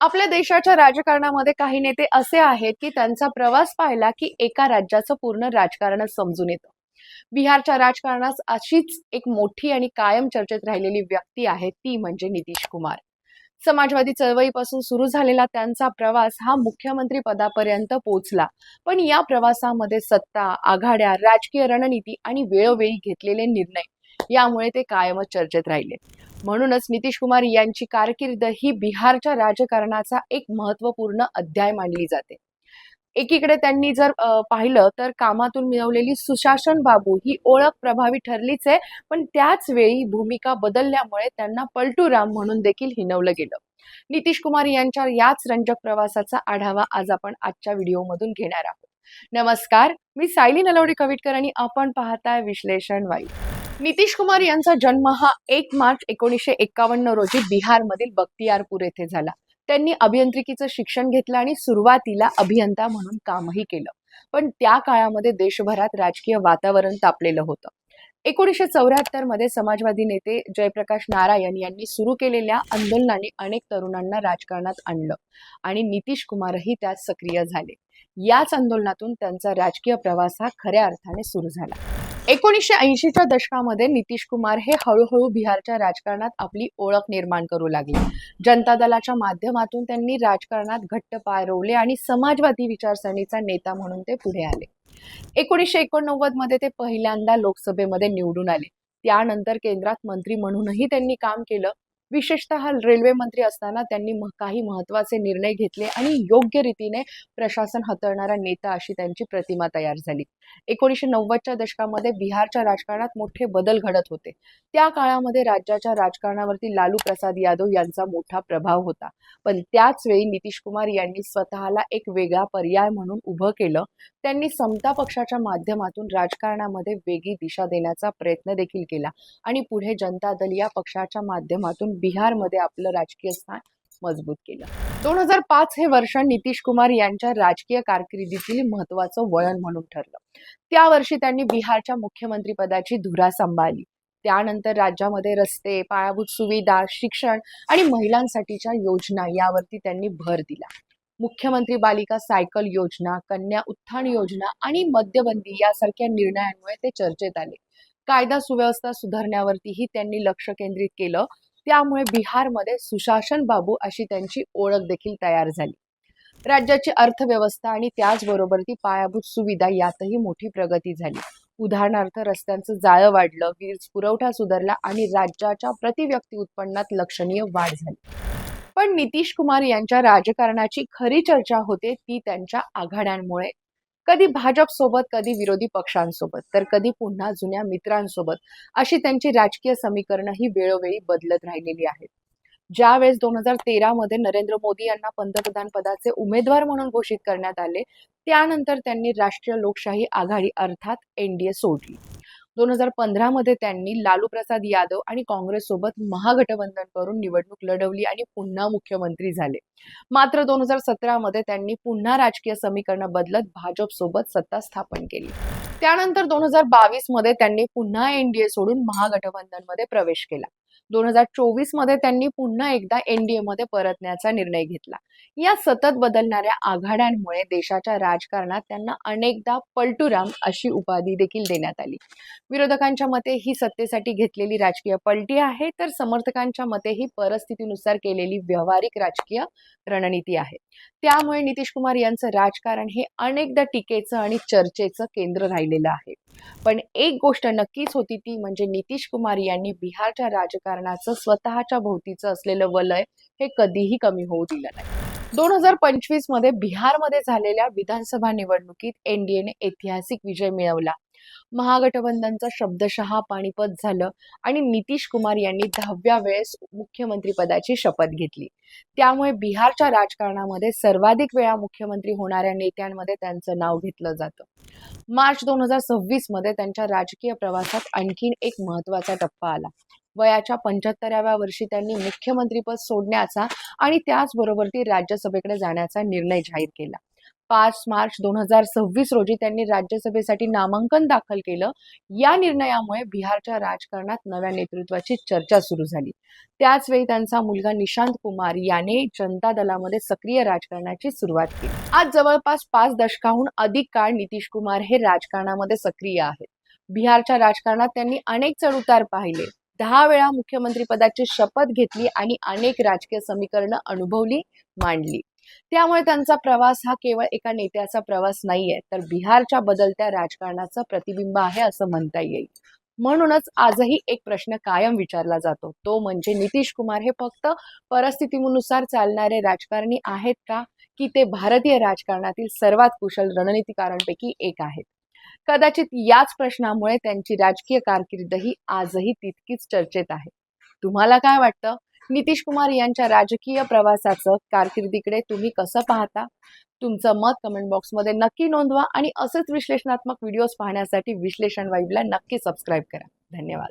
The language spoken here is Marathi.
आपल्या देशाच्या राजकारणामध्ये काही नेते असे आहेत की त्यांचा प्रवास पाहिला की एका राज्याचं पूर्ण राजकारणच समजून येतं. बिहारच्या राजकारणात अशीच एक मोठी आणि कायम चर्चेत राहिलेली व्यक्ती आहे ती म्हणजे नितीश कुमार. समाजवादी चळवळीपासून सुरू झालेला त्यांचा प्रवास हा मुख्यमंत्री पदापर्यंत पोहोचला. पण या प्रवासामध्ये सत्ता, आघाड्या, राजकीय रणनीती आणि वेळोवेळी घेतलेले निर्णय यामुळे ते कायमच चर्चेत राहिले. म्हणूनच नितीश कुमार यांची कारकीर्द ही बिहारच्या राजकारणाचा एक महत्त्वपूर्ण अध्याय मानली जाते. एकीकडे त्यांनी जर पाहिलं तर कामातून मिळवलेली सुशासन बाबू ही ओळख प्रभावी ठरलीच आहे, पण त्याच वेळी भूमिका बदलल्यामुळे त्यांना पलटूराम म्हणून देखील हिणवलं गेलं. नितीश कुमार यांच्या याच रंजक प्रवासाचा आढावा आज आपण आजच्या व्हिडिओमधून घेणार आहोत. नमस्कार, मी सायली नलवडे कविटकर आणि आपण पाहताय विश्लेषण वाई. नितीश कुमार यांचा जन्म हा 1 मार्च 1951 रोजी बिहारमधील बख्तियारपूर येथे झाला. त्यांनी अभियांत्रिकीचं शिक्षण घेतलं आणि सुरुवातीला अभियंता म्हणून कामही केलं. पण त्या काळामध्ये देशभरात राजकीय वातावरण तापलेलं होतं. 1974 मध्ये समाजवादी नेते जयप्रकाश नारायण यांनी सुरू केलेल्या आंदोलनाने अनेक तरुणांना राजकारणात आणलं आणि नितीश कुमारही त्यात सक्रिय झाले. याच आंदोलनातून त्यांचा राजकीय प्रवास हा खऱ्या अर्थाने सुरू झाला. 1980च्या दशकामध्ये नितीश कुमार हे हळूहळू बिहारच्या राजकारणात आपली ओळख निर्माण करू लागले. जनता दलाच्या माध्यमातून त्यांनी राजकारणात घट्ट पाय रोवले आणि समाजवादी विचारसरणीचा नेता म्हणून ते पुढे आले. 1989 मध्ये ते पहिल्यांदा लोकसभेमध्ये निवडून आले. त्यानंतर केंद्रात मंत्री म्हणूनही त्यांनी काम केलं. विशेषतः रेल्वे मंत्री असताना त्यांनी काही महत्त्वाचे निर्णय घेतले आणि योग्य रीतीने प्रशासन हाताळणारा नेता अशी त्यांची प्रतिमा तयार झाली. 1990च्या दशकामध्ये बिहारच्या राजकारणात मोठे बदल घडत होते. त्या काळामध्ये राज्याच्या राजकारणावरती लालू प्रसाद यादव यांचा मोठा प्रभाव होता. पण त्याच वेळी नितीश कुमार यांनी स्वतःला एक वेगळा पर्याय म्हणून उभं केलं. त्यांनी समता पक्षाच्या माध्यमातून राजकारणामध्ये वेगळी दिशा देण्याचा प्रयत्न देखील केला आणि पुढे जनता दल या पक्षाच्या माध्यमातून बिहारमध्ये आपलं राजकीय स्थान मजबूत केलं. 2005 हे वर्ष नितीश कुमार यांच्या राजकीय कारकिर्दीतील महत्त्वाचं वळण म्हणून ठरलं. त्या वर्षी त्यांनी बिहारच्या मुख्यमंत्री पदाची धुरा सांभाळली. त्यानंतर राज्यामध्ये रस्ते, पायाभूत सुविधा, शिक्षण आणि महिलांसाठीच्या योजना यावरती त्यांनी भर दिला. मुख्यमंत्री बालिका सायकल योजना, कन्या उत्थान योजना आणि मद्यबंदी यासारख्या निर्णयांमुळे ते चर्चेत आले. कायदा सुव्यवस्था सुधारण्यावरतीही त्यांनी लक्ष केंद्रित केलं. त्यामुळे बिहारमध्ये सुशासन बाबू अशी त्यांची ओळख देखील तयार झाली. राज्याची अर्थव्यवस्था आणि त्याचबरोबर ती पायाभूत सुविधा यातही मोठी प्रगती झाली. उदाहरणार्थ रस्त्यांचं जाळं वाढलं, वीज पुरवठा सुधारला आणि राज्याच्या प्रतिव्यक्ती उत्पन्नात लक्षणीय वाढ झाली. पण नितीश कुमार यांच्या राजकारणाची खरी चर्चा होते ती त्यांच्या आघाड्यांमुळे. कधी भाजप सोबत, कधी विरोधी पक्षांसोबत, तर कधी पुन्हा जुन्या मित्रांसोबत अशी त्यांची राजकीय समीकरणं ही वेळोवेळी बदलत राहिलेली आहेत. ज्यावेळेस 2013 मध्ये नरेंद्र मोदी यांना पंतप्रधान पदाचे उमेदवार म्हणून घोषित करण्यात आले, त्यानंतर त्यांनी राष्ट्रीय लोकशाही आघाडी अर्थात एनडीए सोडली. 2015 मध्ये त्यांनी लालू प्रसाद यादव आणि काँग्रेस सोबत महागठबंधन करून निवडणूक लढवली आणि पुन्हा मुख्यमंत्री झाले. मात्र 2017 मध्ये त्यांनी पुन्हा राजकीय समीकरण बदलत भाजप सोबत सत्ता स्थापन केली. त्यानंतर 2022 मध्ये त्यांनी पुन्हा एनडीए सोडून महागठबंधन मध्ये प्रवेश केला. 2024 मध्ये त्यांनी पुन्हा एकदा एनडीए मध्ये परतण्याचा निर्णय घेतला. या सतत बदलणाऱ्या आघाड्यांमुळे देशाच्या राजकारणात त्यांना अनेकदा पलटूराम अशी उपाधी देखील देण्यात आली. विरोधकांच्या मते ही सत्तेसाठी घेतलेली राजकीय पलटी आहे, तर समर्थकांच्या मते ही परिस्थितीनुसार केलेली व्यावहारिक राजकीय रणनीती आहे. त्यामुळे नितीश कुमार यांचं राजकारण हे अनेकदा टीकेचं आणि चर्चेचं केंद्र राहिलेलं आहे. पण एक गोष्ट नक्कीच होती ती म्हणजे नितीश कुमार यांनी बिहारच्या राजकारणाचं स्वतःच्या भोवतीचं असलेलं वलय हे कधीही कमी होऊ दिलं नाही. 2025 मध्ये बिहारमध्ये झालेल्या विधानसभा निवडणुकीत एनडीएने ऐतिहासिक विजय मिळवला. महागठबंधनचं शब्दशः पानिपत झालं आणि नितीश कुमार यांनी 10व्या वेळेस मुख्यमंत्री पदाची शपथ घेतली. त्यामुळे बिहारच्या राजकारणामध्ये सर्वाधिक वेळा मुख्यमंत्री होणाऱ्या नेत्यांमध्ये त्यांचं नाव घेतलं जातं. मार्च 2026 मध्ये त्यांच्या राजकीय प्रवासात आणखीन एक महत्त्वाचा टप्पा आला. वयाच्या 75व्या वर्षी त्यांनी मुख्यमंत्रीपद सोडण्याचा आणि त्याचबरोबर ती राज्यसभेकडे जाण्याचा निर्णय जाहीर केला. 5 मार्च 2026 रोजी त्यांनी राज्यसभेसाठी नामांकन दाखल केलं. या निर्णयामुळे बिहारच्या राजकारणात नव्या नेतृत्वाची चर्चा सुरू झाली. त्याच वेळी त्यांचा मुलगा निशांत कुमार याने जनता दलामध्ये सक्रिय राजकारणाची सुरुवात केली. आज जवळपास 5 दशकाहून अधिक काळ नितीश कुमार हे राजकारणामध्ये सक्रिय आहेत. बिहारच्या राजकारणात त्यांनी अनेक चढउतार पाहिले, 10 वेळा मुख्यमंत्री पदाची शपथ घेतली आणि अनेक राजकीय समीकरणं अनुभवली, मांडली. त्यामुळे त्यांचा प्रवास हा केवळ एका नेत्याचा प्रवास नाहीये, तर बिहारच्या बदलत्या राजकारणाचं प्रतिबिंब आहे असं म्हणता येईल. म्हणूनच आजही एक प्रश्न कायम विचारला जातो, तो म्हणजे नितीश कुमार हे फक्त परिस्थितीनुसार चालणारे राजकारणी आहेत का, की ते भारतीय राजकारणातील सर्वात कुशल रणनीतिकारांपैकी एक आहेत. कदाचित याच प्रश्नामुळे त्यांची राजकीय कारकीर्दही आजही तितकीच चर्चेत आहे. तुम्हाला काय वाटतं? नितीश कुमार यांच्या राजकीय प्रवासाचं कारकिर्दीकडे तुम्ही कसं पाहता? तुमचं मत कमेंट बॉक्समध्ये नक्की नोंदवा आणि असेच विश्लेषणात्मक व्हिडिओज पाहण्यासाठी विश्लेषण वाईबला नक्की सबस्क्राईब करा. धन्यवाद.